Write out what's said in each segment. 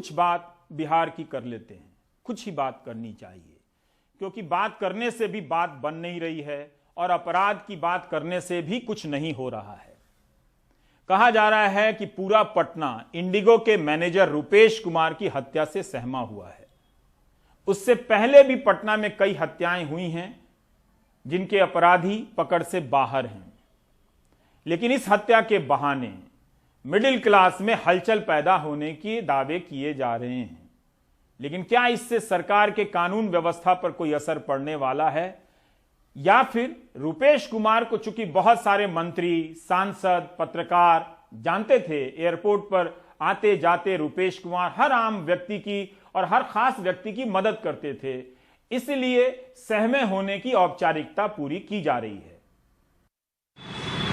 कुछ बात बिहार की कर लेते हैं। कुछ ही बात करनी चाहिए, क्योंकि बात करने से भी बात बन नहीं रही है और अपराध की बात करने से भी कुछ नहीं हो रहा है। कहा जा रहा है कि पूरा पटना इंडिगो के मैनेजर रुपेश कुमार की हत्या से सहमा हुआ है। उससे पहले भी पटना में कई हत्याएं हुई हैं जिनके अपराधी पकड़ से बाहर हैं, लेकिन इस हत्या के बहाने मिडिल क्लास में हलचल पैदा होने के दावे किए जा रहे हैं। लेकिन क्या इससे सरकार के कानून व्यवस्था पर कोई असर पड़ने वाला है, या फिर रुपेश कुमार को चूंकि बहुत सारे मंत्री, सांसद, पत्रकार जानते थे, एयरपोर्ट पर आते जाते रुपेश कुमार हर आम व्यक्ति की और हर खास व्यक्ति की मदद करते थे, इसलिए सहमे होने की औपचारिकता पूरी की जा रही है।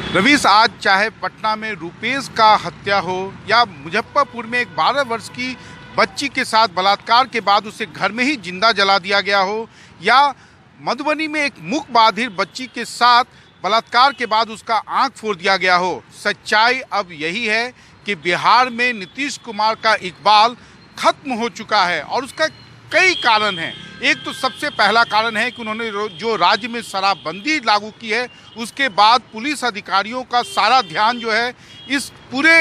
रवीश, आज चाहे पटना में रुपेश का हत्या हो या मुजफ्फरपुर में एक 12 वर्ष की बच्ची के साथ बलात्कार के बाद उसे घर में ही जिंदा जला दिया गया हो, या मधुबनी में एक मूक बधिर बच्ची के साथ बलात्कार के बाद उसका आंख फोड़ दिया गया हो, सच्चाई अब यही है कि बिहार में नीतीश कुमार का इकबाल खत्म हो चुका है। और उसका कई कारण हैं। एक तो सबसे पहला कारण है कि उन्होंने जो राज्य में शराबबंदी लागू की है, उसके बाद पुलिस अधिकारियों का सारा ध्यान जो है इस पूरे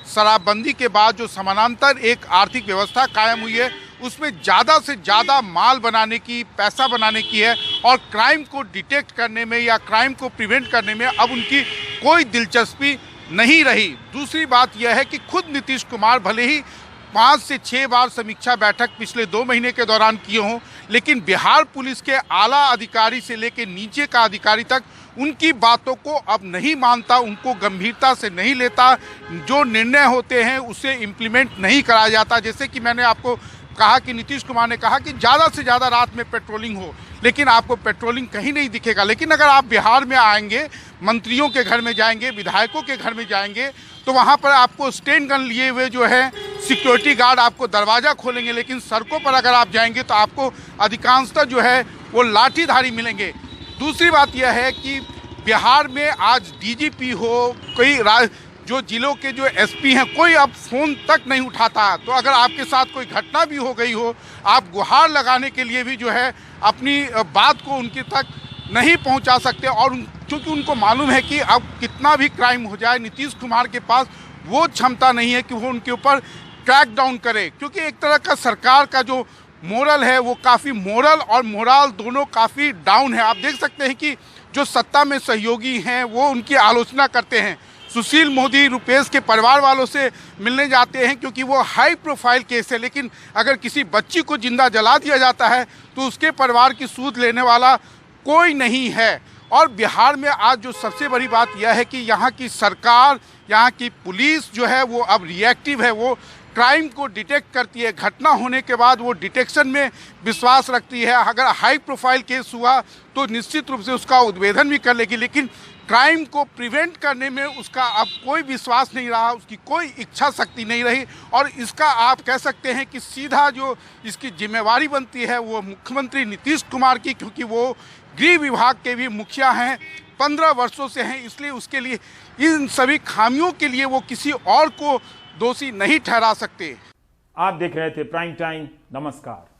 शराबबंदी के बाद जो समानांतर एक आर्थिक व्यवस्था कायम हुई है उसमें ज़्यादा से ज़्यादा माल बनाने की, पैसा बनाने की है, और क्राइम को डिटेक्ट करने में या क्राइम को प्रिवेंट करने में अब उनकी कोई दिलचस्पी नहीं रही। दूसरी बात यह है कि खुद नीतीश कुमार भले ही 5 से 6 बार समीक्षा बैठक पिछले 2 महीने के दौरान किए हों, लेकिन बिहार पुलिस के आला अधिकारी से लेकर नीचे का अधिकारी तक उनकी बातों को अब नहीं मानता, उनको गंभीरता से नहीं लेता, जो निर्णय होते हैं उसे इम्प्लीमेंट नहीं कराया जाता। जैसे कि मैंने आपको कहा कि नीतीश कुमार ने कहा कि ज़्यादा से ज़्यादा रात में पेट्रोलिंग हो, लेकिन आपको पेट्रोलिंग कहीं नहीं दिखेगा। लेकिन अगर आप बिहार में आएंगे, मंत्रियों के घर में जाएंगे, विधायकों के घर में जाएंगे, तो वहाँ पर आपको स्टेन गन लिए हुए जो है सिक्योरिटी गार्ड आपको दरवाज़ा खोलेंगे, लेकिन सड़कों पर अगर आप जाएंगे तो आपको अधिकांशतः जो है वो लाठीधारी मिलेंगे। दूसरी बात यह है कि बिहार में आज डीजीपी हो, कोई जो जिलों के जो एसपी हैं, कोई अब फ़ोन तक नहीं उठाता। तो अगर आपके साथ कोई घटना भी हो गई हो, आप गुहार लगाने के लिए भी जो है अपनी बात को उनके तक नहीं पहुंचा सकते। और क्योंकि उनको मालूम है कि अब कितना भी क्राइम हो जाए, नीतीश कुमार के पास वो क्षमता नहीं है कि वो उनके ऊपर क्रैक डाउन करे। क्योंकि एक तरह का सरकार का जो मोरल है वो काफ़ी मोरल और मोराल दोनों काफ़ी डाउन है। आप देख सकते हैं कि जो सत्ता में सहयोगी हैं वो उनकी आलोचना करते हैं। सुशील मोदी रुपेश के परिवार वालों से मिलने जाते हैं क्योंकि वो हाई प्रोफाइल केस है, लेकिन अगर किसी बच्ची को जिंदा जला दिया जाता है तो उसके परिवार की सूद लेने वाला कोई नहीं है। और बिहार में आज जो सबसे बड़ी बात यह है कि यहाँ की सरकार, यहाँ की पुलिस जो है वो अब रिएक्टिव है, वो क्राइम को डिटेक्ट करती है। घटना होने के बाद वो डिटेक्शन में विश्वास रखती है। अगर हाई प्रोफाइल केस हुआ तो निश्चित रूप से उसका उद्भेदन भी कर लेगी, लेकिन क्राइम को प्रिवेंट करने में उसका अब कोई विश्वास नहीं रहा, उसकी कोई इच्छा शक्ति नहीं रही। और इसका आप कह सकते हैं कि सीधा जो इसकी जिम्मेवारी बनती है वो मुख्यमंत्री नीतीश कुमार की, क्योंकि वो गृह विभाग के भी मुखिया हैं, 15 वर्षों से हैं, इसलिए उसके लिए इन सभी खामियों के लिए वो किसी और को दोषी नहीं ठहरा सकते। आप देख रहे थे प्राइम टाइम। नमस्कार।